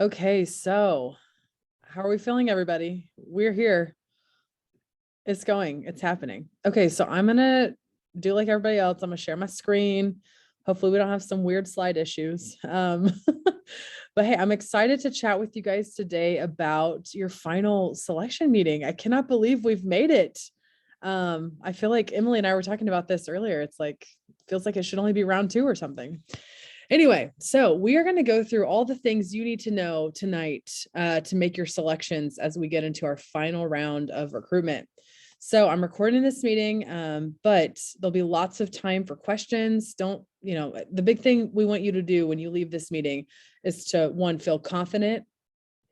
Okay, so how are we feeling, everybody? We're here. It's going, it's happening. Okay, so I'm gonna do like everybody else. I'm gonna share my screen. Hopefully, we don't have some weird slide issues. But hey, I'm excited to chat with you guys today about your final selection meeting. I cannot believe we've made it. I feel like Emily and I were talking about this earlier. It's like, feels like it should only be round 2 or something. Anyway, so we are going to go through all the things you need to know tonight to make your selections as we get into our final round of recruitment. So I'm recording this meeting, but there'll be lots of time for questions. The big thing we want you to do when you leave this meeting is to, one, feel confident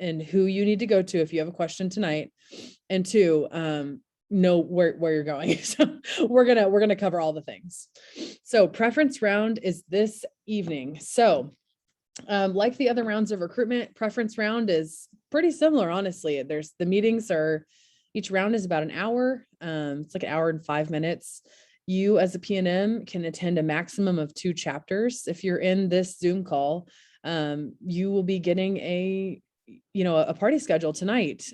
in who you need to go to if you have a question tonight, and two, know where you're going. So we're gonna cover all the things. So preference round is this evening. So like the other rounds of recruitment, preference round is pretty similar, honestly. The meetings are, each round is about an hour. It's like an hour and 5 minutes. You as a PNM can attend a maximum of 2 chapters. If you're in this Zoom call, you will be getting a party schedule tonight.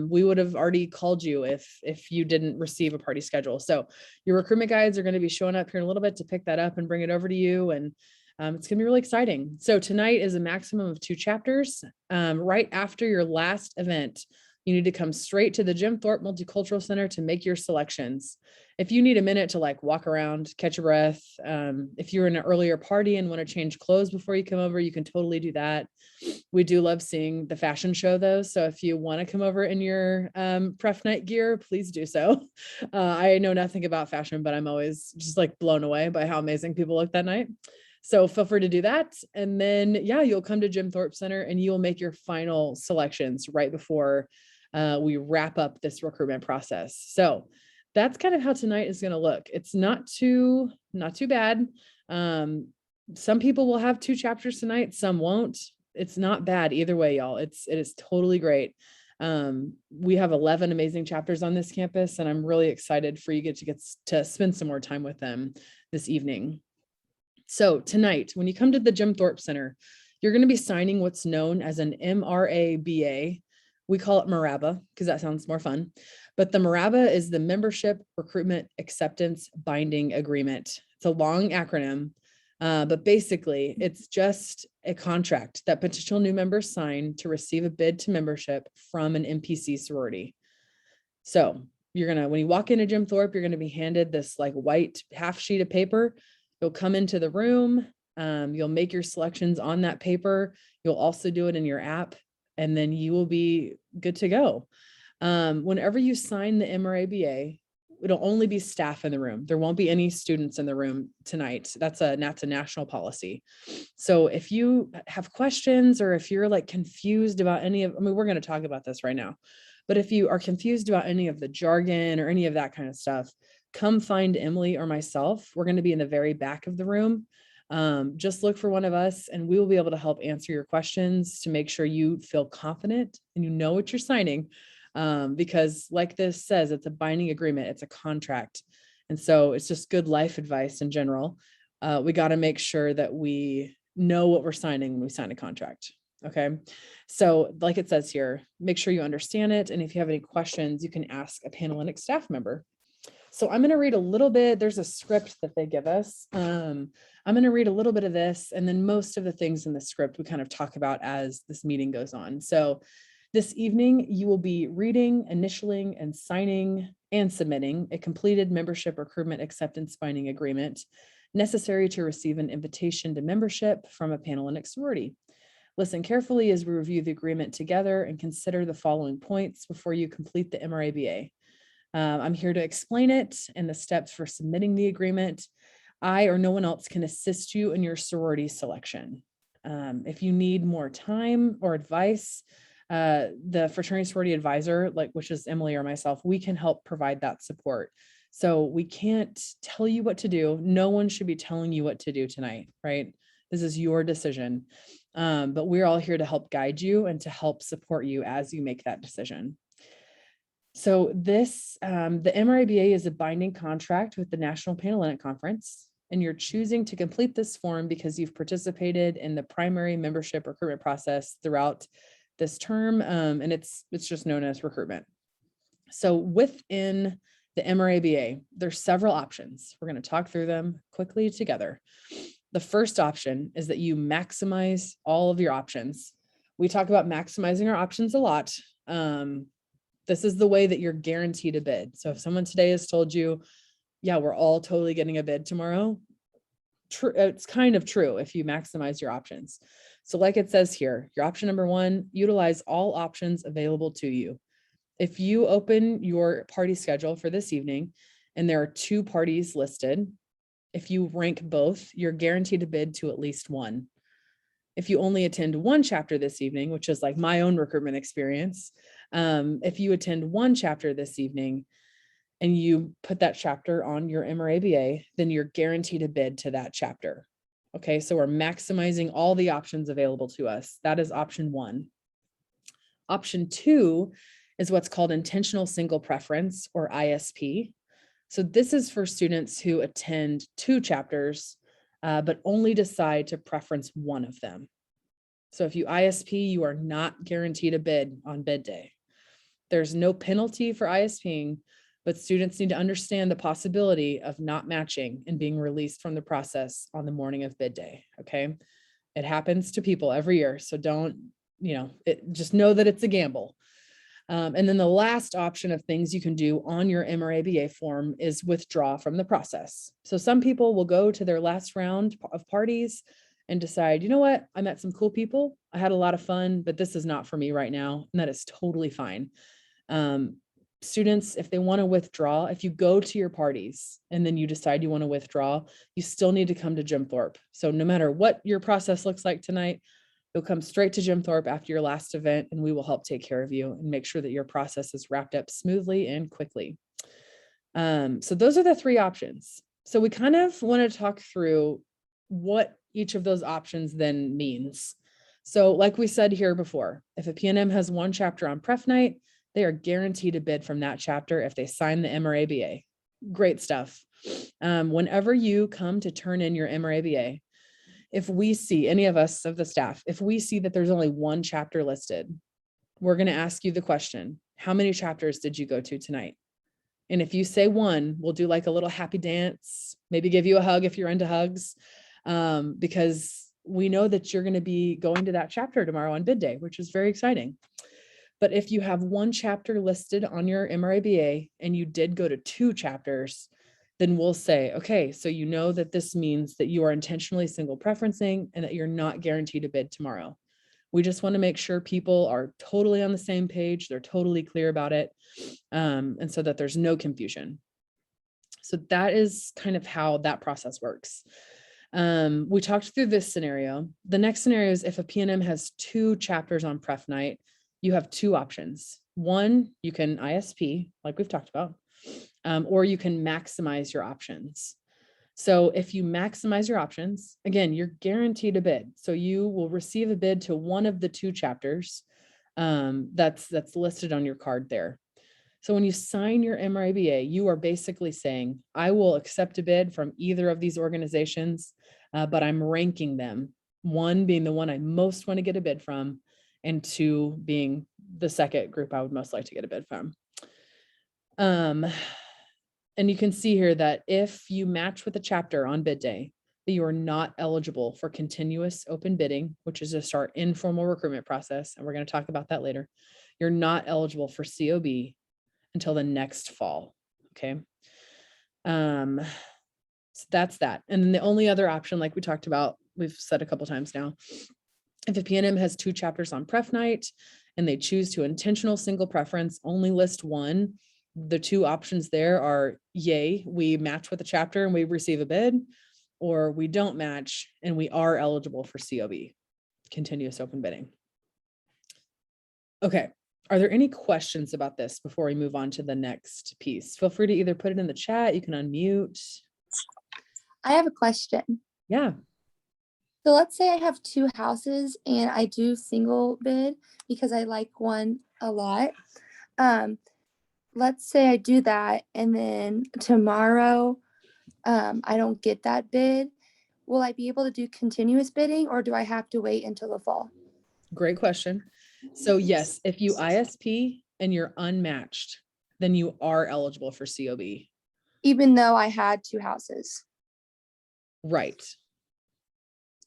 We would have already called you if you didn't receive a party schedule. So your recruitment guides are going to be showing up here in a little bit to pick that up and bring it over to you. And it's going to be really exciting. So tonight is a maximum of 2 chapters. Right after your last event, you need to come straight to the Jim Thorpe Multicultural Center to make your selections. If you need a minute to like walk around, catch your breath, if you're in an earlier party and want to change clothes before you come over, you can totally do that. We do love seeing the fashion show though. So if you want to come over in your pref night gear, please do so. I know nothing about fashion, but I'm always just like blown away by how amazing people look that night. So feel free to do that. And then, yeah, you'll come to Jim Thorpe Center and you'll make your final selections right before we wrap up this recruitment process. So that's kind of how tonight is going to look. It's not too bad. Some people will have 2 chapters tonight, some won't. It's not bad either way, y'all. It is totally great. We have 11 amazing chapters on this campus, and I'm really excited for you get to spend some more time with them this evening. So tonight, when you come to the Jim Thorpe Center, you're going to be signing what's known as an MRABA. We call it MRABA because that sounds more fun. But the MRABA is the Membership Recruitment Acceptance Binding Agreement. It's a long acronym, but basically it's just a contract that potential new members sign to receive a bid to membership from an MPC sorority. So when you walk into Jim Thorpe, you're going to be handed this like white half sheet of paper. You'll come into the room. You'll make your selections on that paper. You'll also do it in your app, and then you will be good to go. Whenever you sign the MRABA, it'll only be staff in the room. There won't be any students in the room tonight. That's a national policy. So if you have questions or if you're like confused about we're going to talk about this right now, but if you are confused about any of the jargon or any of that kind of stuff, come find Emily or myself. We're going to be in the very back of the room. Just look for one of us and we will be able to help answer your questions to make sure you feel confident and you know what you're signing. Because like this says, it's a binding agreement, it's a contract. And so it's just good life advice in general. We got to make sure that we know what we're signing when we sign a contract. Okay. So like it says here, make sure you understand it. And if you have any questions, you can ask a Panhellenic staff member. So I'm going to read a little bit. There's a script that they give us. I'm going to read a little bit of this, and then most of the things in the script we kind of talk about as this meeting goes on. So this evening, you will be reading, initialing, and signing and submitting a completed membership recruitment acceptance binding agreement necessary to receive an invitation to membership from a Panhellenic sorority. Listen carefully as we review the agreement together and consider the following points before you complete the MRABA. I'm here to explain it and the steps for submitting the agreement. I or no one else can assist you in your sorority selection. If you need more time or advice, the fraternity sorority advisor, which is Emily or myself, we can help provide that support. So we can't tell you what to do. No one should be telling you what to do tonight, right? This is your decision. But we're all here to help guide you and to help support you as you make that decision. So the MRABA is a binding contract with the National Panhellenic Conference. and you're choosing to complete this form because you've participated in the primary membership recruitment process throughout this term, and it's just known as recruitment. So within the MRABA, there's several options. We're going to talk through them quickly together. The first option is that you maximize all of your options. We talk about maximizing our options a lot. This is the way that you're guaranteed a bid. So if someone today has told you, yeah, we're all totally getting a bid tomorrow, it's kind of true if you maximize your options. So like it says here, your option number one, utilize all options available to you. If you open your party schedule for this evening and there are 2 parties listed, if you rank both, you're guaranteed a bid to at least one. If you only attend one chapter this evening, which is like my own recruitment experience, if you attend one chapter this evening and you put that chapter on your MRABA, then you're guaranteed a bid to that chapter. Okay, so we're maximizing all the options available to us. That is option one. Option two is what's called intentional single preference, or ISP. So this is for students who attend 2 chapters, but only decide to preference one of them. So if you ISP, you are not guaranteed a bid on bid day. There's no penalty for ISPing, but students need to understand the possibility of not matching and being released from the process on the morning of bid day, okay? It happens to people every year, so don't, just know that it's a gamble. And then the last option of things you can do on your MRABA form is withdraw from the process. So some people will go to their last round of parties and decide, you know what, I met some cool people, I had a lot of fun, but this is not for me right now. And that is totally fine. Students, if they want to withdraw, if you go to your parties and then you decide you want to withdraw, you still need to come to Jim Thorpe. So no matter what your process looks like tonight, you'll come straight to Jim Thorpe after your last event, and we will help take care of you and make sure that your process is wrapped up smoothly and quickly. So those are the 3 options. So we kind of want to talk through what each of those options then means. So like we said here before, if a PNM has 1 chapter on pref night, they are guaranteed a bid from that chapter if they sign the MRABA. Great stuff. Whenever you come to turn in your MRABA, if we see, any of us of the staff, if we see that there's only 1 chapter listed, we're going to ask you the question, how many chapters did you go to tonight? And if you say 1, we'll do like a little happy dance, maybe give you a hug if you're into hugs, because we know that you're going to be going to that chapter tomorrow on bid day, which is very exciting. But if you have 1 chapter listed on your MRABA and you did go to 2 chapters, then we'll say, okay, so you know that this means that you are intentionally single preferencing and that you're not guaranteed a bid tomorrow. We just want to make sure people are totally on the same page. They're totally clear about it. And so that there's no confusion. So that is kind of how that process works. We talked through this scenario. The next scenario is if a PNM has 2 chapters on pref night, you have 2 options. 1, you can ISP, like we've talked about, or you can maximize your options. So if you maximize your options, again, you're guaranteed a bid. So you will receive a bid to one of the 2 chapters that's listed on your card there. So when you sign your MRABA, you are basically saying, I will accept a bid from either of these organizations, but I'm ranking them. 1 being the one I most want to get a bid from, and 2 being the second group I would most like to get a bid from. And you can see here that if you match with a chapter on bid day, that you are not eligible for continuous open bidding, which is just our informal recruitment process. And we're going to talk about that later. You're not eligible for COB until the next fall. Okay. So that's that. And then the only other option, like we talked about, we've said a couple times now, if a PNM has 2 chapters on pref night and they choose to intentional single preference, only list 1, the 2 options there are, yay, we match with a chapter and we receive a bid, or we don't match and we are eligible for COB, continuous open bidding. Okay. Are there any questions about this before we move on to the next piece? Feel free to either put it in the chat, you can unmute. I have a question. Yeah. So let's say I have 2 houses and I do single bid because I like one a lot. Let's say I do that and then tomorrow I don't get that bid, will I be able to do continuous bidding, or do I have to wait until the fall? Great question. So yes, if you ISP and you're unmatched, then you are eligible for COB. Even though I had 2 houses Right,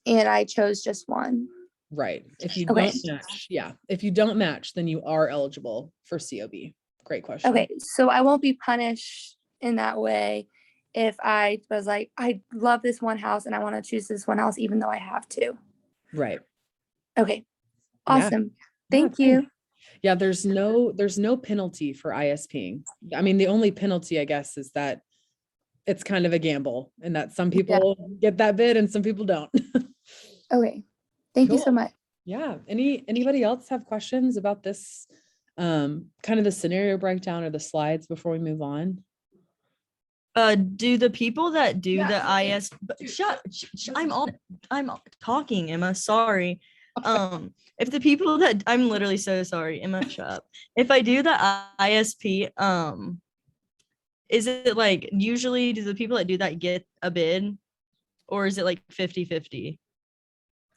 and I chose just one. right. If you Okay. don't match, yeah. If you don't match, then you are eligible for COB. Great question. Okay, so I won't be punished in that way if I was like, I love this one house and I want to choose this one house even though I have to. Right. Okay, Yeah. awesome. Yeah, Thank great. you. Yeah, there's no penalty for ISPing. I mean, the only penalty, I guess, is that it's kind of a gamble and that some people get that bid and some people don't. Okay, thank you so Cool. much. Yeah. Anybody else have questions about this, kind of the scenario breakdown or the slides before we move on? Do the people that do Yeah. the IS I'm talking, Emma, sorry. If the people that I'm literally so sorry, Emma, shut up. If I do the ISP, is it like usually do the people that do that get a bid, or is it like 50-50?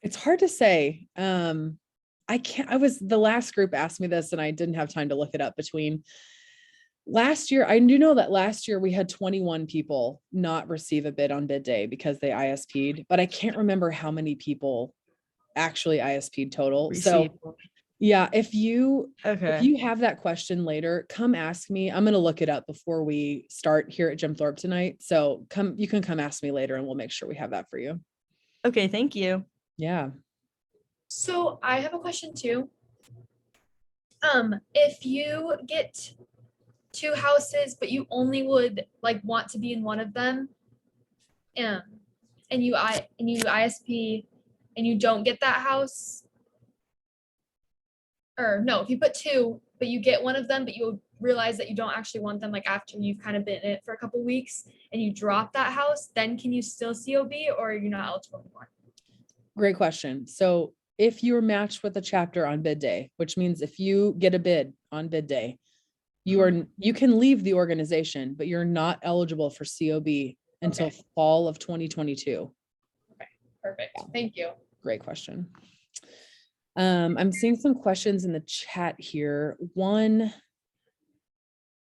It's hard to say. The last group asked me this and I didn't have time to look it up between last year. I do know that last year we had 21 people not receive a bid on bid day because they ISP'd, but I can't remember how many people actually ISP'd total. So yeah, if you have that question later, come ask me. I'm going to look it up before we start here at Jim Thorpe tonight. So you can come ask me later and we'll make sure we have that for you. Okay, thank you. Yeah. So I have a question too. If you get 2 houses, but you only would like want to be in one of them, and you ISP and you don't get that house, or no, if you put 2, but you get one of them, but you realize that you don't actually want them, like after you've kind of been in it for a couple weeks and you drop that house, then can you still COB, or are you not eligible anymore? Great question. So if you're matched with a chapter on bid day, which means if you get a bid on bid day, you can leave the organization, but you're not eligible for COB until fall of 2022. Okay, perfect. Thank you. Great question. I'm seeing some questions in the chat here. One,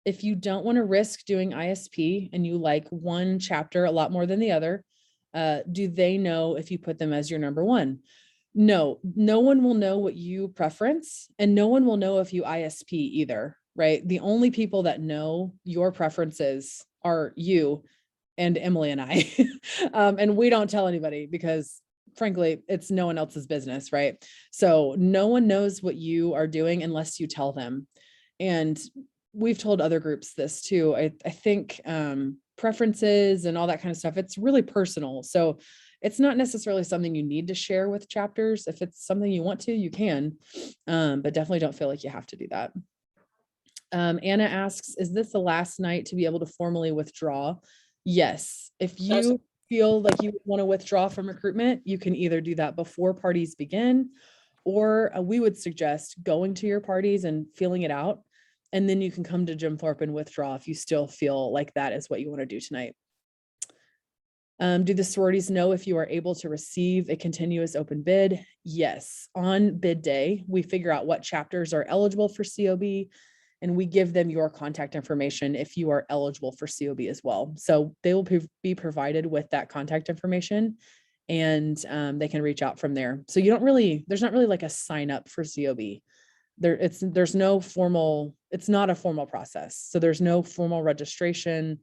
if you don't want to risk doing ISP and you like one chapter a lot more than the other, do they know if you put them as your number one? No, no one will know what you preference, and no one will know if you ISP either, right? The only people that know your preferences are you and Emily and I. And we don't tell anybody because frankly, it's no one else's business, right? So no one knows what you are doing unless you tell them. And we've told other groups this too. I think preferences and all that kind of stuff, it's really personal. So it's not necessarily something you need to share with chapters. If it's something you want to, you can, but definitely don't feel like you have to do that. Anna asks, is this the last night to be able to formally withdraw? Yes. If you feel like you want to withdraw from recruitment, you can either do that before parties begin, or we would suggest going to your parties and feeling it out. And then you can come to Jim Thorpe and withdraw if you still feel like that is what you want to do tonight. Do the sororities know if you are able to receive a continuous open bid? Yes. On bid day, we figure out what chapters are eligible for COB, and we give them your contact information if you are eligible for COB as well. So they will be provided with that contact information, and they can reach out from there. So there's not really like a sign up for COB. It's not a formal process. So there's no formal registration,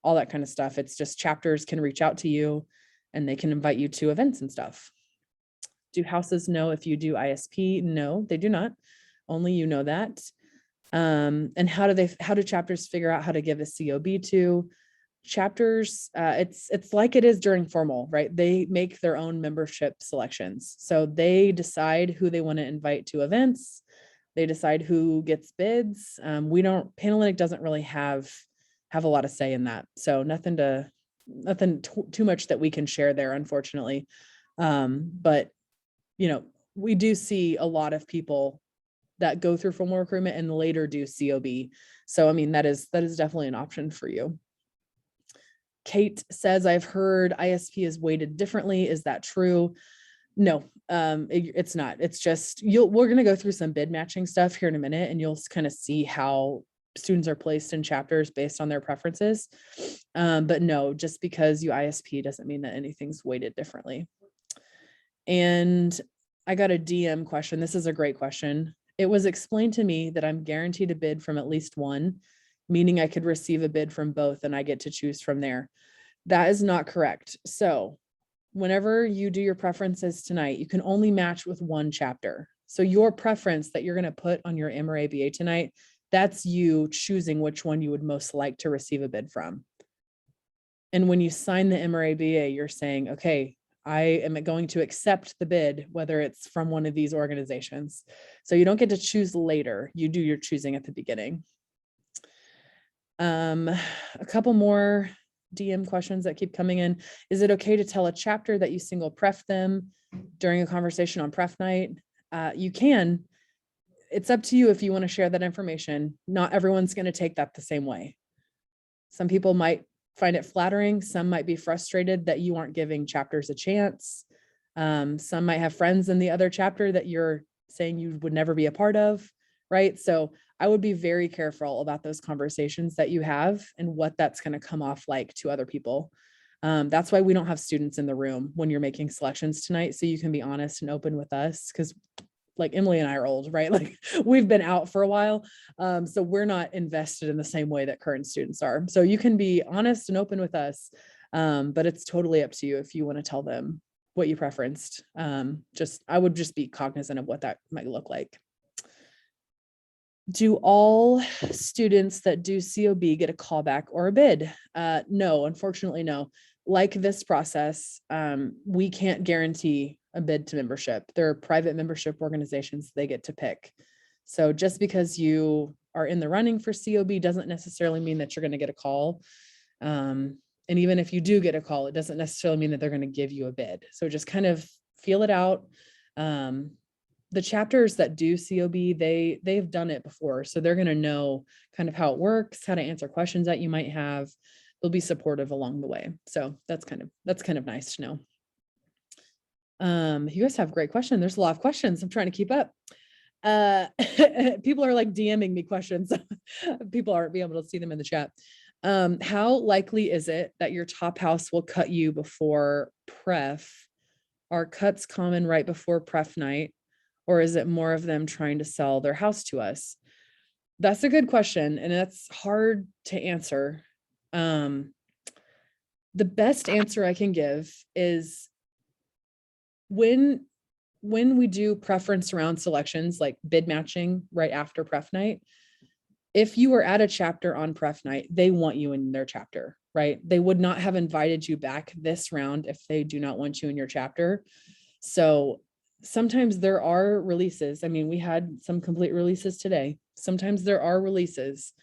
all that kind of stuff. It's just chapters can reach out to you and they can invite you to events and stuff. Do houses know if you do ISP? No, they do not. Only you know that. And how do chapters figure out how to give a COB to chapters? It's like it is during formal, right? They make their own membership selections. So they decide who they want to invite to events. They decide who gets bids. Panhellenic doesn't really have a lot of say in that. So nothing too much that we can share there, unfortunately. But we do see a lot of people that go through formal recruitment and later do COB. So, I mean, that is definitely an option for you. Kate says, I've heard ISP is weighted differently. Is that true? No, it's not. It's just, we're going to go through some bid matching stuff here in a minute, and you'll kind of see how students are placed in chapters based on their preferences. But no, just because you ISP doesn't mean that anything's weighted differently. And I got a DM question. This is a great question. It was explained to me that I'm guaranteed a bid from at least one, meaning I could receive a bid from both and I get to choose from there. That is not correct. So whenever you do your preferences tonight, you can only match with one chapter. So your preference that you're going to put on your M or ABA tonight, that's you choosing which one you would most like to receive a bid from. And when you sign the M or ABA, you're saying, okay, I am going to accept the bid, whether it's from one of these organizations. So you don't get to choose later. You do your choosing at the beginning. A couple more DM questions that keep coming in. Is it okay to tell a chapter that you single pref them during a conversation on pref night? You can. It's up to you if you want to share that information. Not everyone's going to take that the same way. Some people might find it flattering. Some might be frustrated that you aren't giving chapters a chance. Some might have friends in the other chapter that you're saying you would never be a part of, right? So I would be very careful about those conversations that you have and what that's going to come off like to other people. That's why we don't have students in the room when you're making selections tonight, so you can be honest and open with us, because like Emily and I are old, right? Like we've been out for a while. So we're not invested in the same way that current students are. So you can be honest and open with us, but it's totally up to you if you want to tell them what you preferenced. I would just be cognizant of what that might look like. Do all students that do COB get a callback or a bid? No, unfortunately, no. Like this process, we can't guarantee a bid to membership. There are private membership organizations they get to pick. So just because you are in the running for COB doesn't necessarily mean that you're going to get a call. And even if you do get a call, it doesn't necessarily mean that they're going to give you a bid. So just kind of feel it out. The chapters that do COB, they've done it before. So they're going to know kind of how it works, how to answer questions that you might have. They'll be supportive along the way. So that's kind of nice to know. You guys have great questions. There's a lot of questions. I'm trying to keep up. People are like DMing me questions. People aren't being able to see them in the chat. How likely is it that your top house will cut you before pref? Are cuts common right before pref night? Or is it more of them trying to sell their house to us? That's a good question, and that's hard to answer. The best answer I can give is when we do preference round selections, like bid matching right after pref night, if you were at a chapter on pref night, they want you in their chapter, right? They would not have invited you back this round if they do not want you in your chapter. So sometimes there are releases. I mean, we had some complete releases today. Sometimes there are releases.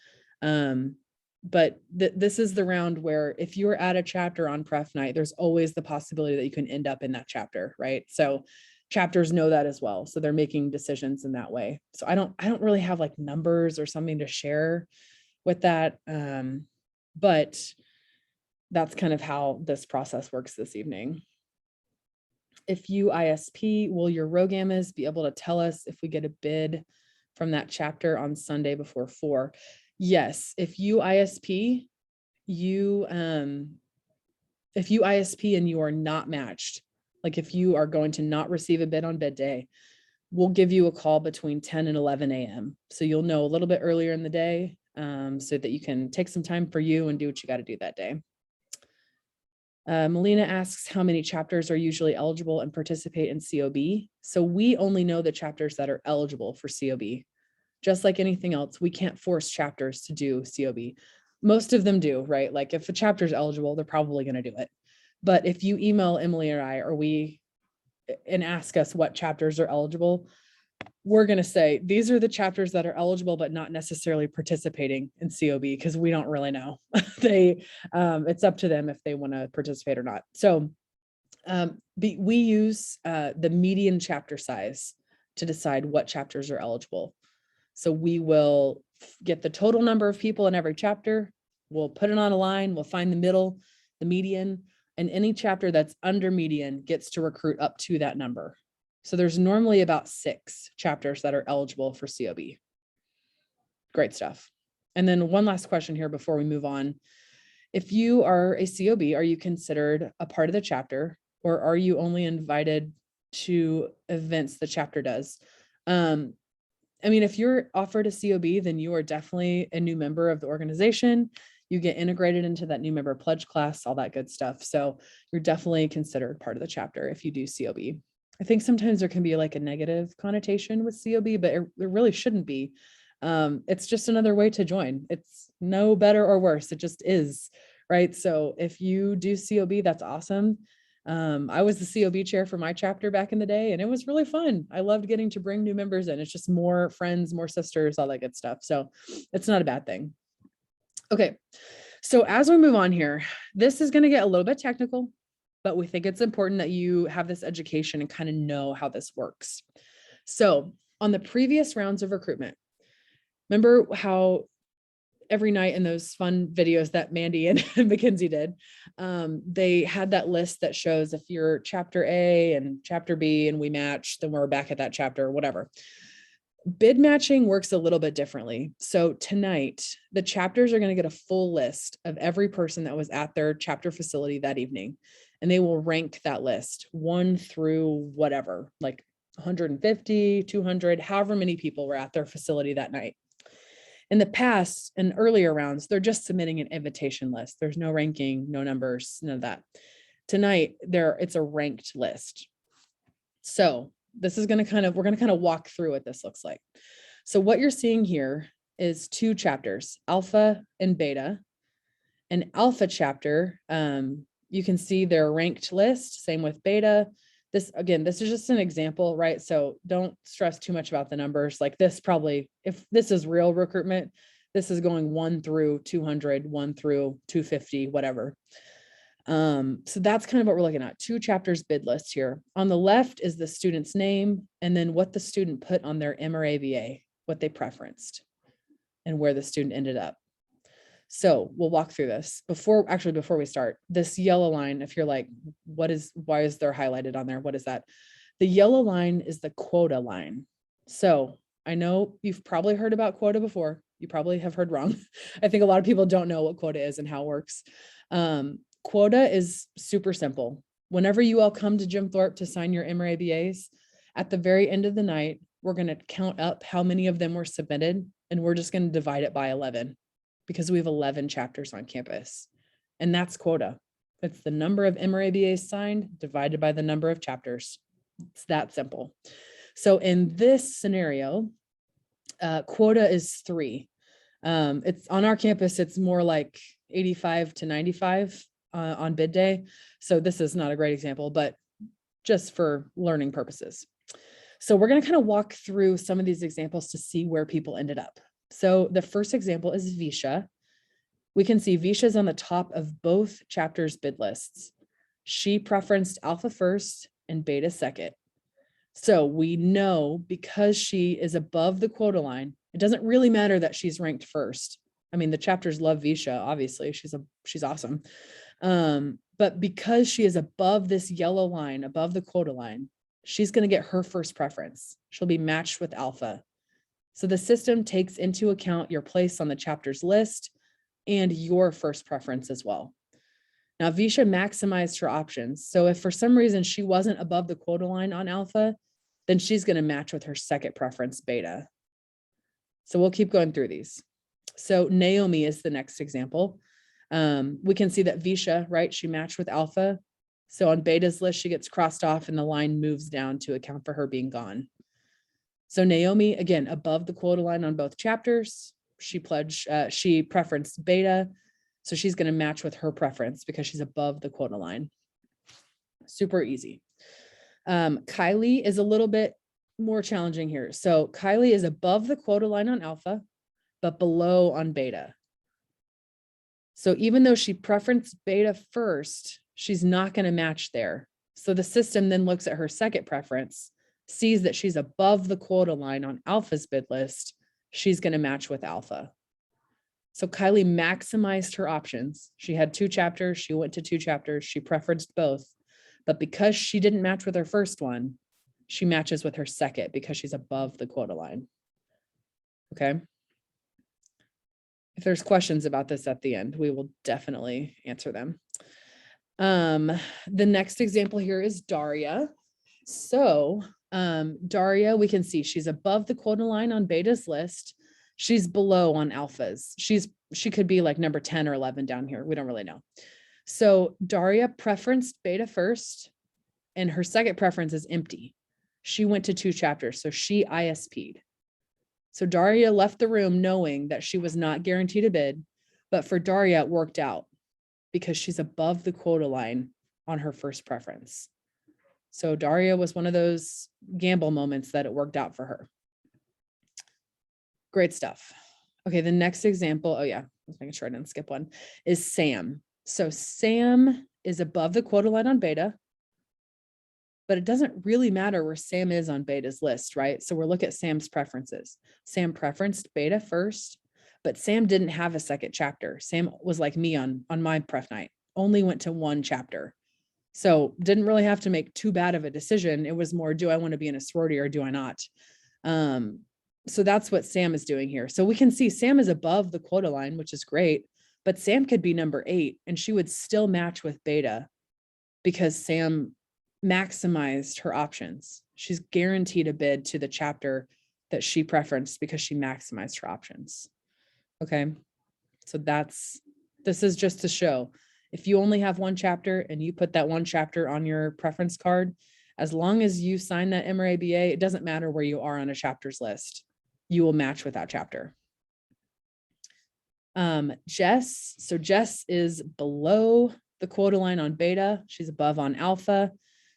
But this is the round where if you're at a chapter on pref night, there's always the possibility that you can end up in that chapter, right? So chapters know that as well. So they're making decisions in that way. So I don't really have like numbers or something to share with that. But that's kind of how this process works this evening. If you ISP, will your ROGAMAs be able to tell us if we get a bid from that chapter on Sunday before 4? Yes, if you ISP, if you ISP and you are not matched, like if you are going to not receive a bid on bid day, we'll give you a call between 10 and 11 a.m. So you'll know a little bit earlier in the day, so that you can take some time for you and do what you got to do that day. Melina asks how many chapters are usually eligible and participate in COB. So we only know the chapters that are eligible for COB. Just like anything else, we can't force chapters to do COB. Most of them do, right? Like if a chapter is eligible, they're probably going to do it. But if you email Emily or I, and ask us what chapters are eligible, we're going to say, these are the chapters that are eligible, but not necessarily participating in COB, because we don't really know. It's up to them if they want to participate or not. So we use the median chapter size to decide what chapters are eligible. So we will get the total number of people in every chapter. We'll put it on a line. We'll find the middle. the median, and any chapter that's under median gets to recruit up to that number. So there's normally about 6 chapters that are eligible for COB. Great stuff. And then one last question here before we move on. If you are a COB, are you considered a part of the chapter, or are you only invited to events the chapter does? I mean, if you're offered a COB, then you are definitely a new member of the organization. You get integrated into that new member pledge class, all that good stuff. So you're definitely considered part of the chapter if you do COB. I think sometimes there can be like a negative connotation with COB, but it really shouldn't be. It's just another way to join. It's no better or worse. It just is, right? So if you do COB, that's awesome. I was the COB chair for my chapter back in the day, and it was really fun. I loved getting to bring new members in. It's just more friends, more sisters, all that good stuff. So it's not a bad thing. Okay. So as we move on here, this is going to get a little bit technical, but we think it's important that you have this education and kind of know how this works. So on the previous rounds of recruitment, remember how every night in those fun videos that Mandy and Mackenzie did, they had that list that shows if you're chapter A and chapter B and we match, then we're back at that chapter or whatever. Bid matching works a little bit differently. So tonight, the chapters are going to get a full list of every person that was at their chapter facility that evening, and they will rank that list 1 through whatever, like 150, 200, however many people were at their facility that night. In the past and earlier rounds, they're just submitting an invitation list. There's no ranking, no numbers, none of that. Tonight, it's a ranked list. So this is going to we're going to walk through what this looks like. So what you're seeing here is 2 chapters, alpha and beta. An alpha chapter, you can see their ranked list, same with beta. This is just an example, right? So don't stress too much about the numbers. Like this probably, if this is real recruitment, this is going 1 through 200, 1 through 250, whatever. So that's kind of what we're looking at. 2 chapters bid list here. On the left is the student's name, and then what the student put on their MRABA, what they preferenced, and where the student ended up. So we'll walk through this before we start. This yellow line, if you're like, why is there highlighted on there? What is that? The yellow line is the quota line. So I know you've probably heard about quota before. You probably have heard wrong. I think a lot of people don't know what quota is and how it works. Quota is super simple. Whenever you all come to Jim Thorpe to sign your MRABAs, at the very end of the night, we're going to count up how many of them were submitted, and we're just going to divide it by 11 because we have 11 chapters on campus, and that's quota. It's the number of MRABAs signed divided by the number of chapters. It's that simple. So in this scenario, quota is 3. It's on our campus, it's more like 85 to 95 on bid day. So this is not a great example, but just for learning purposes. So we're going to kind of walk through some of these examples to see where people ended up. So the first example is Visha. We can see Visha's on the top of both chapters bid lists. She preferenced alpha first and beta second. So we know because she is above the quota line, it doesn't really matter that she's ranked first. I mean, the chapters love Visha, obviously, she's awesome. But because she is above this yellow line, above the quota line, she's going to get her first preference. She'll be matched with alpha. So the system takes into account your place on the chapter's list and your first preference as well. Now, Visha maximized her options. So if for some reason she wasn't above the quota line on alpha, then she's going to match with her second preference beta. So we'll keep going through these. So Naomi is the next example. We can see that Visha, right, she matched with alpha. So on beta's list, she gets crossed off and the line moves down to account for her being gone. So Naomi, again, above the quota line on both chapters, she preferenced beta. So she's going to match with her preference because she's above the quota line. Super easy. Kylie is a little bit more challenging here. So Kylie is above the quota line on alpha, but below on beta. So even though she preferenced beta first, she's not going to match there. So the system then looks at her second preference, sees that she's above the quota line on alpha's bid list, she's going to match with alpha. So Kylie maximized her options. She had 2 chapters. She went to 2 chapters. She preferenced both. But because she didn't match with her first one, she matches with her second because she's above the quota line. Okay. If there's questions about this at the end, we will definitely answer them. The next example here is Daria. So Daria, we can see she's above the quota line on Beta's list. She's below on Alpha's. She could be like number 10 or 11 down here. We don't really know. So Daria preferenced Beta first, and her second preference is empty. She went to 2 chapters, so she ISP'd. So Daria left the room knowing that she was not guaranteed a bid, but for Daria, it worked out because she's above the quota line on her first preference. So Daria was one of those gamble moments that it worked out for her. Great stuff. Okay, the next example, oh yeah, I was making sure I didn't skip one, is Sam. So Sam is above the quota line on Beta, but it doesn't really matter where Sam is on Beta's list, right? So we'll look at Sam's preferences. Sam preferenced Beta first, but Sam didn't have a second chapter. Sam was like me on my pref night, only went to 1 chapter. So didn't really have to make too bad of a decision. It was more, do I want to be in a sorority or do I not? So that's what Sam is doing here. So we can see Sam is above the quota line, which is great, but Sam could be number 8 and she would still match with Beta because Sam maximized her options. She's guaranteed a bid to the chapter that she preferenced because she maximized her options. Okay. So this is just to show, if you only have 1 chapter and you put that 1 chapter on your preference card, as long as you sign that MRABA, it doesn't matter where you are on a chapter's list, you will match with that chapter. Jess, so Jess is below the quota line on Beta. She's above on Alpha.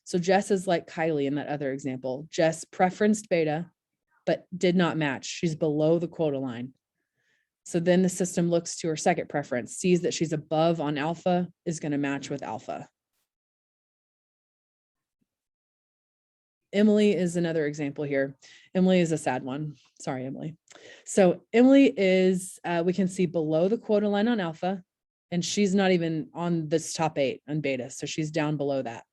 So Jess is like Kylie in that other example. Jess preferenced Beta, but did not match. She's below the quota line. So then the system looks to her second preference, sees that she's above on Alpha, is going to match with Alpha. Emily is another example here. Emily is a sad one. Sorry, Emily. So Emily is, we can see below the quota line on Alpha, and she's not even on this top 8 on Beta. So she's down below that.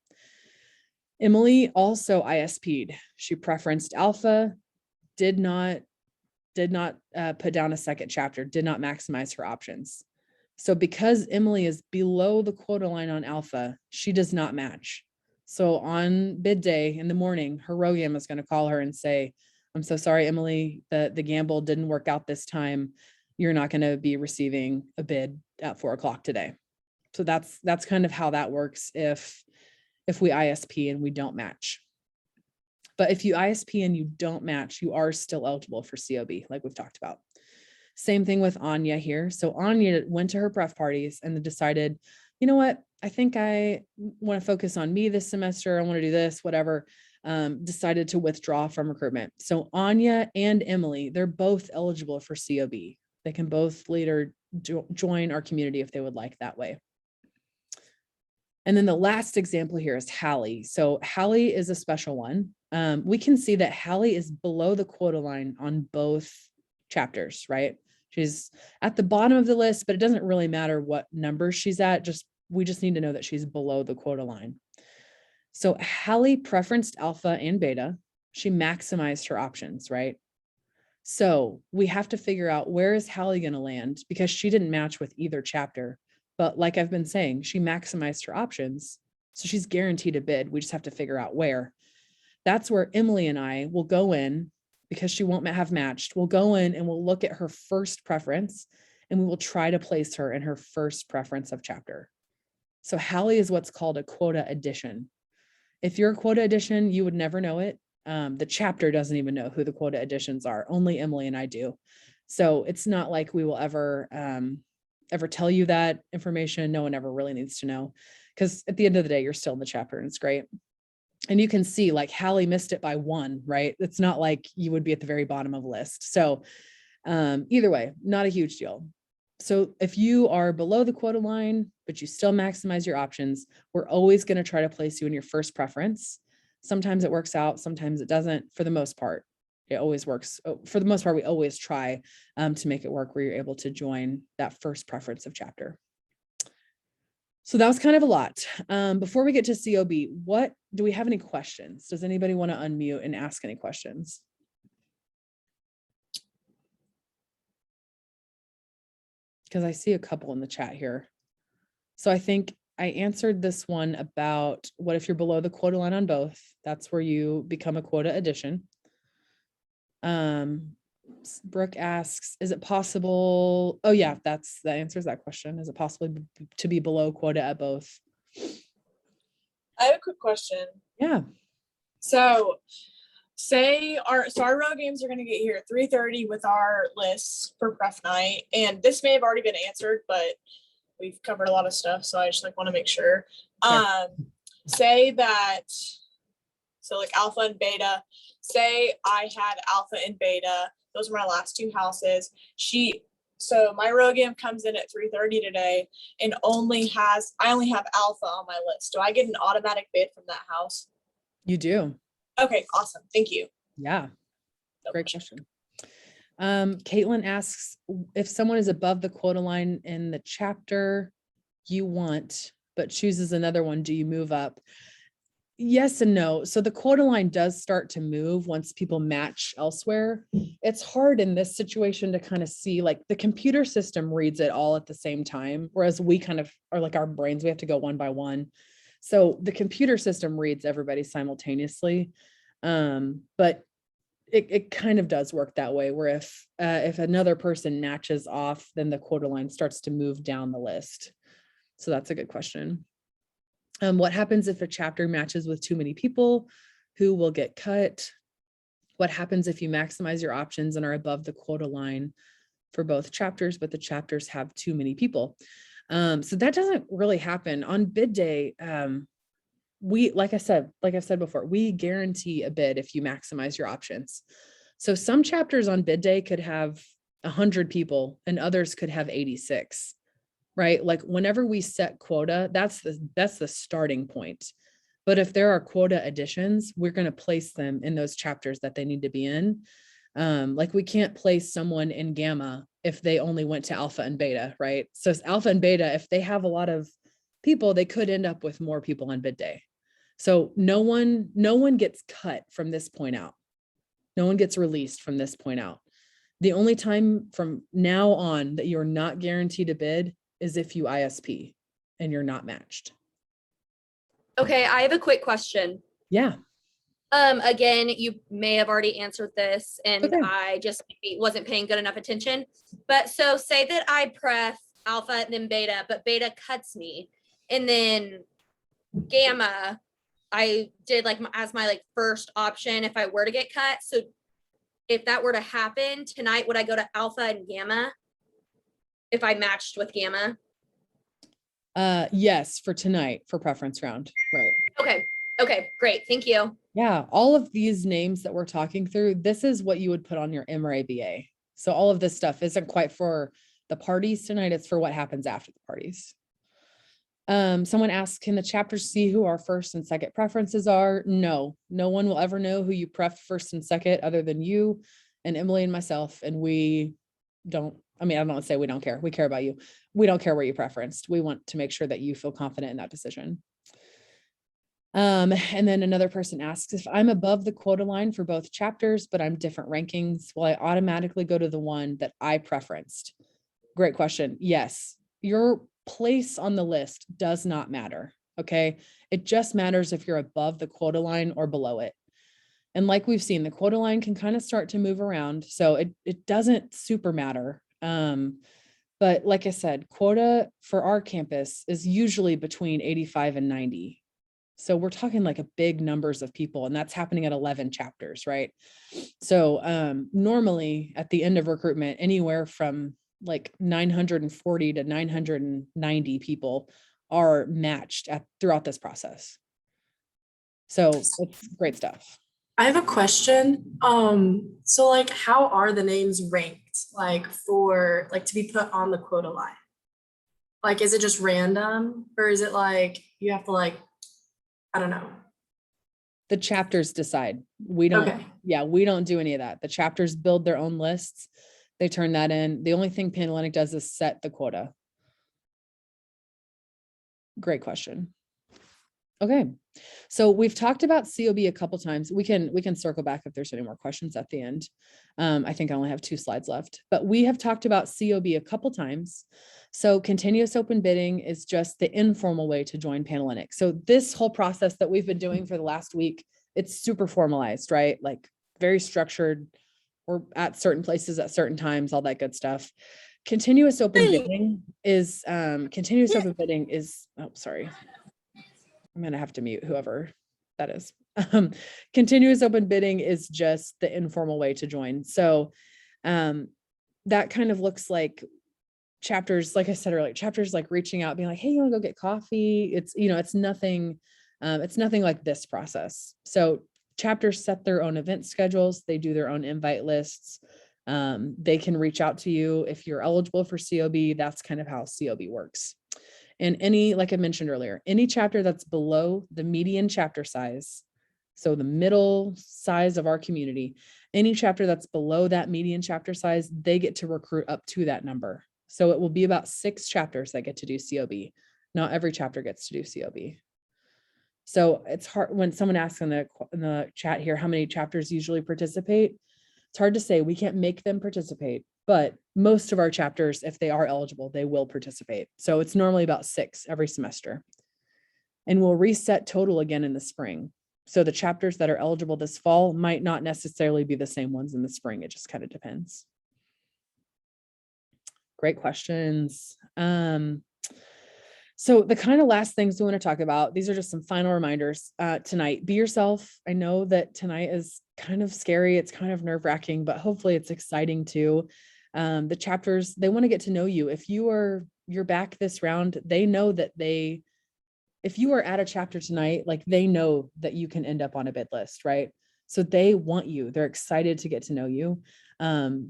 Emily also ISP'd. She preferenced Alpha, did not put down a second chapter, did not maximize her options. So because Emily is below the quota line on Alpha, she does not match. So on bid day in the morning, her ROGAM is going to call her and say, I'm so sorry, Emily, the gamble didn't work out this time. You're not going to be receiving a bid at 4 o'clock today. So that's kind of how that works if we ISP and we don't match. But if you ISP and you don't match, you are still eligible for COB, like we've talked about. Same thing with Anya here. So Anya went to her pref parties and then decided, you know what, I think I want to focus on me this semester. I want to do this, whatever. Decided to withdraw from recruitment. So Anya and Emily, they're both eligible for COB. They can both later join our community if they would like that way. And then the last example here is Hallie. So Hallie is a special one. We can see that Hallie is below the quota line on both chapters, right? She's at the bottom of the list, but it doesn't really matter what number she's at. We just need to know that she's below the quota line. So Hallie preferenced Alpha and Beta. She maximized her options, right? So we have to figure out, where is Hallie going to land, because she didn't match with either chapter. But like I've been saying, she maximized her options. So she's guaranteed a bid. We just have to figure out where. That's where Emily and I will go in, because she won't have matched. We'll go in and we'll look at her first preference and we will try to place her in her first preference of chapter. So Hallie is what's called a quota addition. If you're a quota addition, you would never know it. The chapter doesn't even know who the quota additions are. Only Emily and I do. So it's not like we will ever tell you that information. No one ever really needs to know, because at the end of the day, you're still in the chapter and it's great. And you can see, like, Hallie missed it by 1, right? It's not like you would be at the very bottom of the list. So either way, not a huge deal. So if you are below the quota line, but you still maximize your options, we're always going to try to place you in your first preference. Sometimes it works out, sometimes it doesn't. For the most part, it always works. For the most part, we always try to make it work where you're able to join that first preference of chapter. So that was kind of a lot. Before we get to COB, do we have any questions? Does anybody want to unmute and ask any questions? Because I see a couple in the chat here. So I think I answered this one about what if you're below the quota line on both? That's where you become a quota addition. Brooke asks, is it possible? Oh yeah, that answers that question. Is it possible to be below quota at both? I have a quick question. Yeah. So our row games are going to get here at 3:30 with our lists for pref night, and this may have already been answered, but we've covered a lot of stuff, so I just want to make sure. Say that, so like alpha and beta, say I had alpha and beta, those were my last two houses. So my row game comes in at 3:30 today and I only have alpha on my list. Do I get an automatic bid from that house? You do. Okay, awesome. Thank you. Yeah. Great question. Caitlin asks, if someone is above the quota line in the chapter you want, but chooses another one, do you move up? Yes and no. So the quota line does start to move once people match elsewhere. It's hard in this situation to kind of see, like the computer system reads it all at the same time, whereas we kind of are like our brains, we have to go one by one. So the computer system reads everybody simultaneously. But it kind of does work that way, where if another person matches off, then the quota line starts to move down the list. So that's a good question. What happens if a chapter matches with too many people? Who will get cut? What happens if you maximize your options and are above the quota line for both chapters, but the chapters have too many people? So that doesn't really happen on bid day. Like I've said before, we guarantee a bid if you maximize your options. So some chapters on bid day could have 100 people and others could have 86, right? Like whenever we set quota, that's the starting point. But if there are quota additions, we're going to place them in those chapters that they need to be in. Like we can't place someone in gamma if they only went to alpha and beta, right? So it's alpha and beta, if they have a lot of people, they could end up with more people on bid day. So no one gets cut from this point out. No one gets released from this point out. The only time from now on that you're not guaranteed a bid is if you ISP and you're not matched. Okay, I have a quick question. Yeah. Again, you may have already answered this and Okay. I just maybe wasn't paying good enough attention. But so say that I pref alpha and then beta, but beta cuts me. And then gamma, I did like as my like first option if I were to get cut. So if that were to happen tonight, would I go to alpha and gamma if I matched with gamma? Yes, for tonight, for preference round. Right. Okay, great. Thank you. Yeah. All of these names that we're talking through, this is what you would put on your MRABA. So all of this stuff isn't quite for the parties tonight. It's for what happens after the parties. Someone asked, can the chapters see who our first and second preferences are? No one will ever know who you pref first and second other than you and Emily and myself. And we don't, I don't want to say we don't care. We care about you. We don't care where you preferenced. We want to make sure that you feel confident in that decision. And then another person asks, if I'm above the quota line for both chapters, but I'm different rankings, will I automatically go to the one that I preferenced? Great question. Yes, your place on the list does not matter. Okay. It just matters if you're above the quota line or below it. And like we've seen, the quota line can kind of start to move around. So it doesn't super matter. But like I said, quota for our campus is usually between 85 and 90. So we're talking like a big numbers of people, and that's happening at 11 chapters, right? So normally at the end of recruitment, anywhere from like 940 to 990 people are matched throughout this process. So it's great stuff. I have a question. So like, how are the names ranked? Like for like to be put on the quota line? Like, is it just random, or is it like you have to like, I don't know. The chapters decide. We don't, Okay. yeah, we don't do any of that. The chapters build their own lists. They turn that in. The only thing Panhellenic does is set the quota. Great question. Okay. So we've talked about COB a couple times. We can circle back if there's any more questions at the end. I think I only have 2 slides left, but we have talked about COB a couple times. So continuous open bidding is just the informal way to join Panhellenic. So this whole process that we've been doing for the last week, it's super formalized, right? Like very structured. We're at certain places at certain times, all that good stuff. Continuous open bidding is, oh, sorry. I'm going to have to mute whoever that is. Continuous open bidding is just the informal way to join. So that kind of looks like chapters, like I said earlier, chapters like reaching out, being like, hey, you want to go get coffee? It's, it's nothing like this process. So chapters set their own event schedules. They do their own invite lists. They can reach out to you if you're eligible for COB. That's kind of how COB works. And any, like I mentioned earlier, any chapter that's below the median chapter size, so the middle size of our community, any chapter that's below that median chapter size, they get to recruit up to that number. So it will be about 6 chapters that get to do COB. Not every chapter gets to do COB. So it's hard when someone asks in the chat here, how many chapters usually participate? It's hard to say. We can't make them participate, but most of our chapters, if they are eligible, they will participate. So it's normally about 6 every semester. And we'll reset total again in the spring. So the chapters that are eligible this fall might not necessarily be the same ones in the spring. It just kind of depends. Great questions. So the kind of last things we want to talk about, these are just some final reminders tonight. Be yourself. I know that tonight is kind of scary. It's kind of nerve-wracking, but hopefully it's exciting too. The chapters, they want to get to know you. If you're back this round, they know that if you are at a chapter tonight, like they know that you can end up on a bid list, right? So they want you. They're excited to get to know you.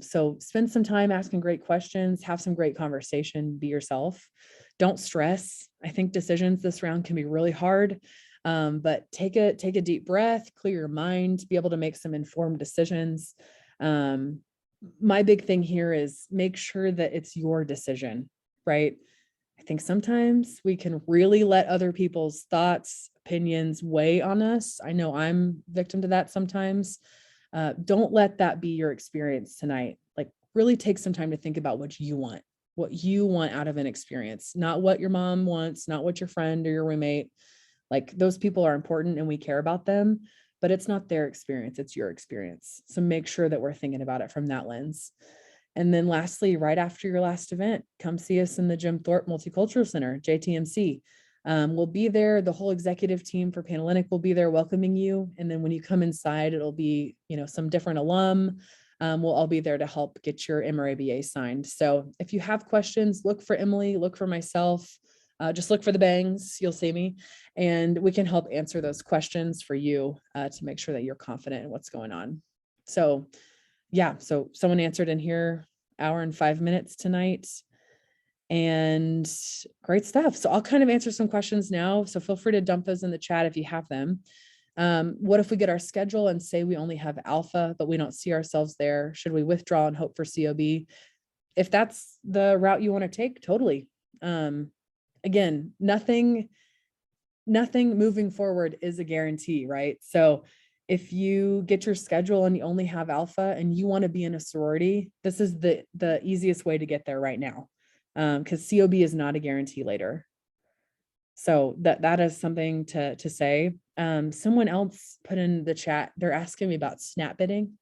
So spend some time asking great questions, have some great conversation, be yourself. Don't stress. I think decisions this round can be really hard, but take a deep breath, clear your mind, be able to make some informed decisions. My big thing here is make sure that it's your decision, right? I think sometimes we can really let other people's thoughts, opinions weigh on us. I know I'm victim to that sometimes. Don't let that be your experience tonight. Like really take some time to think about what you want out of an experience, not what your mom wants, not what your friend or your roommate. Like those people are important and we care about them, but it's not their experience, it's your experience. So make sure that we're thinking about it from that lens. And then lastly, right after your last event, come see us in the Jim Thorpe Multicultural Center, JTMC. We'll be there. The whole executive team for Panhellenic will be there welcoming you. And then when you come inside, it'll be, some different alum. We'll all be there to help get your MRABA signed. So if you have questions, look for Emily, look for myself, just look for the bangs, you'll see me, and we can help answer those questions for you to make sure that you're confident in what's going on. So yeah, so someone answered in here, 1 hour and 5 minutes tonight. And great stuff. So I'll kind of answer some questions now. So feel free to dump those in the chat if you have them. What if we get our schedule and say we only have alpha, but we don't see ourselves there? Should we withdraw and hope for COB? If that's the route you want to take, totally. Again, nothing moving forward is a guarantee, right? So if you get your schedule and you only have alpha and you want to be in a sorority, this is the easiest way to get there right now. Because COB is not a guarantee later. So that is something to say. Someone else put in the chat, they're asking me about snap bidding.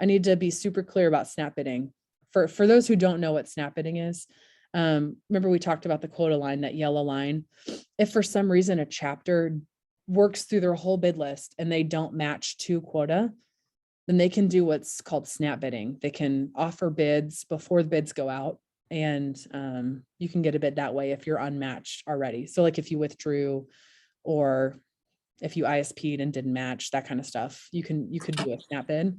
I need to be super clear about snap bidding. For those who don't know what snap bidding is, remember we talked about the quota line, that yellow line. If for some reason a chapter works through their whole bid list and they don't match to quota, then they can do what's called snap bidding. They can offer bids before the bids go out, and you can get a bid that way if you're unmatched already. So like if you withdrew or if you ISP'd and didn't match, that kind of stuff, you could do a snap bid.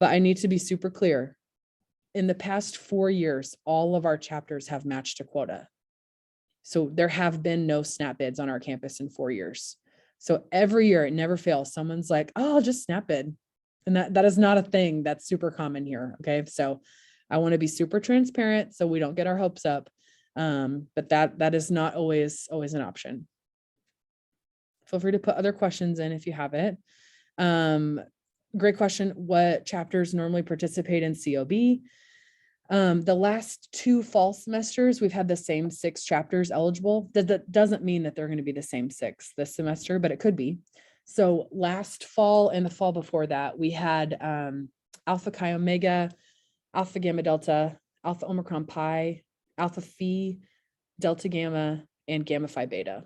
But I need to be super clear. In the past 4 years, all of our chapters have matched a quota. So there have been no snap bids on our campus in 4 years. So every year, it never fails. Someone's like, oh, I'll just snap it. And that is not a thing that's super common here. Okay. So I want to be super transparent so we don't get our hopes up. But that is not always an option. Feel free to put other questions in if you have it. Great question. What chapters normally participate in COB? The last 2 fall semesters, we've had the same 6 chapters eligible. That doesn't mean that they're going to be the same 6 this semester, but it could be. So last fall and the fall before that, we had Alpha Chi Omega, Alpha Gamma Delta, Alpha Omicron Pi, Alpha Phi, Delta Gamma, and Gamma Phi Beta.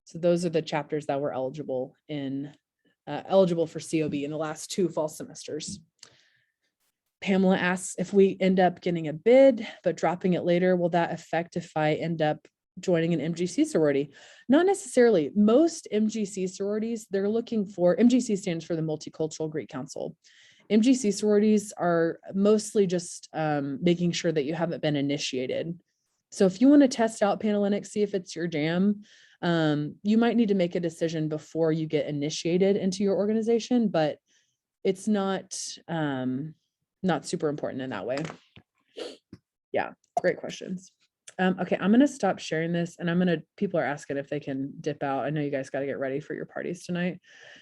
So those are the chapters that were eligible for COB in the last 2 fall semesters. Pamela asks, if we end up getting a bid but dropping it later, will that affect if I end up joining an MGC sorority? Not necessarily. Most MGC sororities, they're looking for, MGC stands for the Multicultural Greek Council. MGC sororities are mostly just making sure that you haven't been initiated. So if you want to test out Panhellenic, see if it's your jam, you might need to make a decision before you get initiated into your organization, but it's not super important in that way. Yeah, great questions. Okay, I'm gonna stop sharing this and people are asking if they can dip out. I know you guys got to get ready for your parties tonight.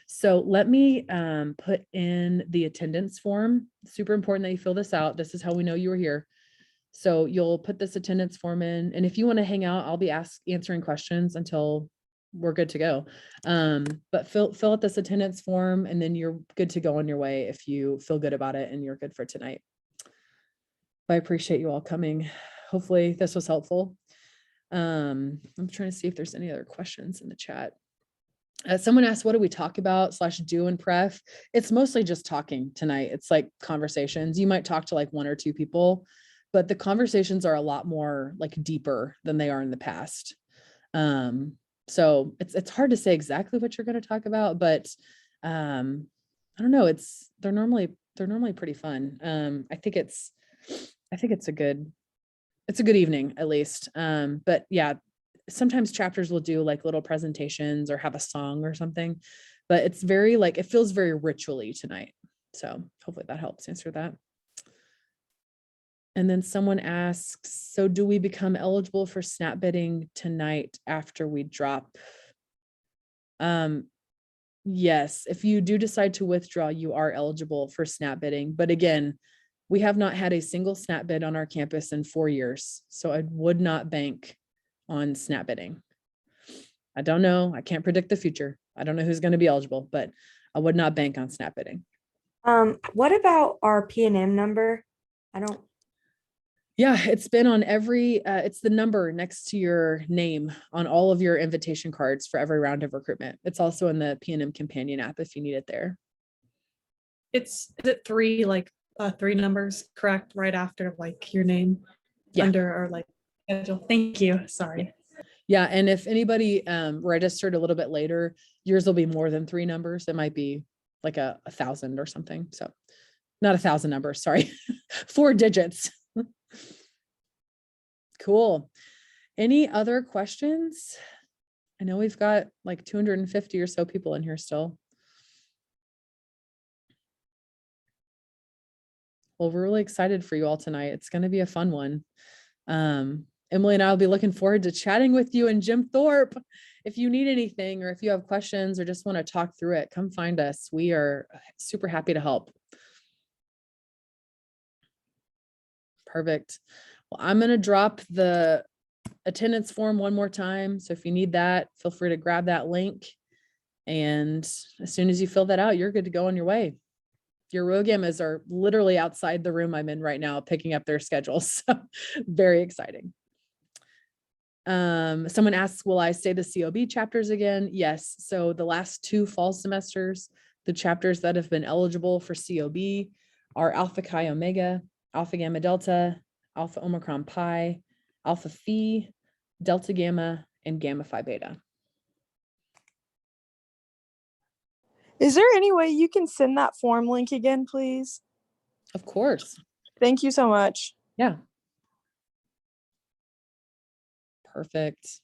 So let me put in the attendance form. Super important that you fill this out. This is how we know you were here. So you'll put this attendance form in, and if you want to hang out, I'll be answering questions until we're good to go. But fill out this attendance form, and then you're good to go on your way if you feel good about it and you're good for tonight. But I appreciate you all coming. Hopefully this was helpful. I'm trying to see if there's any other questions in the chat. Someone asked, what do we talk about / do in pref? It's mostly just talking tonight. It's like conversations. You might talk to like 1 or 2 people, but the conversations are a lot more like deeper than they are in the past. So it's hard to say exactly what you're going to talk about, but I don't know. They're normally pretty fun. I think it's a good evening at least. But yeah, sometimes chapters will do like little presentations or have a song or something, but it's very like, it feels very ritually tonight. So hopefully that helps answer that. And then someone asks, so do we become eligible for snap bidding tonight after we drop? Yes, if you do decide to withdraw, you are eligible for snap bidding. But again, we have not had a single snap bid on our campus in 4 years. So I would not bank on snap bidding. I don't know. I can't predict the future. I don't know who's going to be eligible, but I would not bank on snap bidding. What about our PNM number? Yeah, it's been on every, it's the number next to your name on all of your invitation cards for every round of recruitment. It's also in the PNM companion app if you need it there. Is it 3, like 3 numbers, correct? Right after like your name, Yeah. Under or like schedule. Thank you. Sorry. Yeah, and if anybody registered a little bit later, yours will be more than 3 numbers. It might be like 1,000 or something. So not 1,000 numbers, sorry, 4 digits. Cool. Any other questions? I know we've got like 250 or so people in here still. Well, we're really excited for you all tonight. It's going to be a fun one. Emily and I will be looking forward to chatting with you and Jim Thorpe. If you need anything or if you have questions or just want to talk through it, come find us. We are super happy to help. Perfect. Well, I'm going to drop the attendance form one more time. So if you need that, feel free to grab that link. And as soon as you fill that out, you're good to go on your way. Your ROGAMAs are literally outside the room I'm in right now, picking up their schedules. So very exciting. Someone asks, will I say the COB chapters again? Yes. So the last 2 fall semesters, the chapters that have been eligible for COB are Alpha Chi Omega, Alpha Gamma Delta, Alpha Omicron Pi, Alpha Phi, Delta Gamma, and Gamma Phi Beta. Is there any way you can send that form link again, please? Of course. Thank you so much. Yeah. Perfect.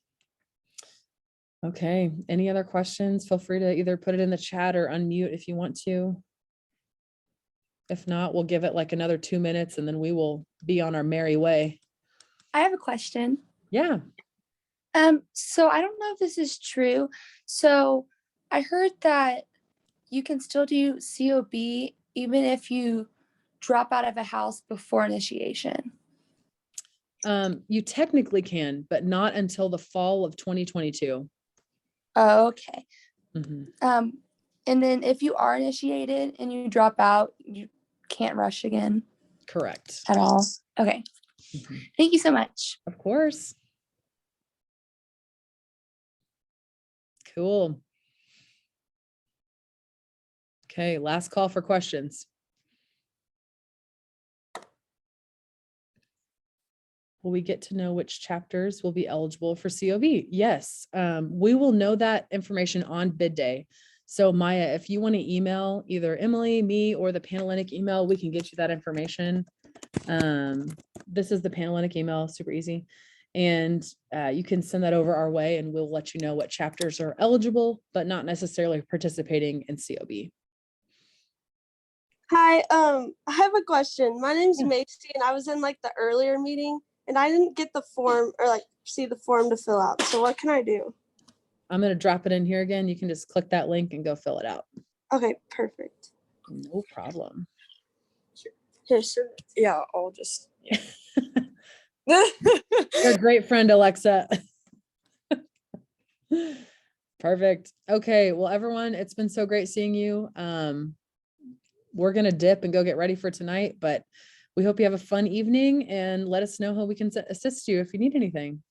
Okay, any other questions? Feel free to either put it in the chat or unmute if you want to. If not, we'll give it like another 2 minutes and then we will be on our merry way. I have a question. Yeah. So I don't know if this is true. So I heard that you can still do COB even if you drop out of a house before initiation. You technically can, but not until the fall of 2022. Oh, okay. Mhm. And then if you are initiated and you drop out, you can't rush again Correct. at all. Okay. Mhm. Thank you so much. Of course. Cool. Okay, last call for questions. Will we get to know which chapters will be eligible for COB? Yes, we will know that information on bid day. So Maya, if you want to email either Emily, me, or the Panhellenic email, we can get you that information. This is the Panhellenic email, super easy. And you can send that over our way and we'll let you know what chapters are eligible, but not necessarily participating in COB. Hi, I have a question. My name's Yeah. Macy and I was in like the earlier meeting and I didn't get the form or like see the form to fill out. So what can I do? I'm going to drop it in here again. You can just click that link and go fill it out. Okay, perfect. No problem. Here, sure. Yeah, I'll just. You're a great friend, Alexa. Perfect. Okay. Well, everyone, it's been so great seeing you. We're going to dip and go get ready for tonight, but we hope you have a fun evening and let us know how we can assist you if you need anything.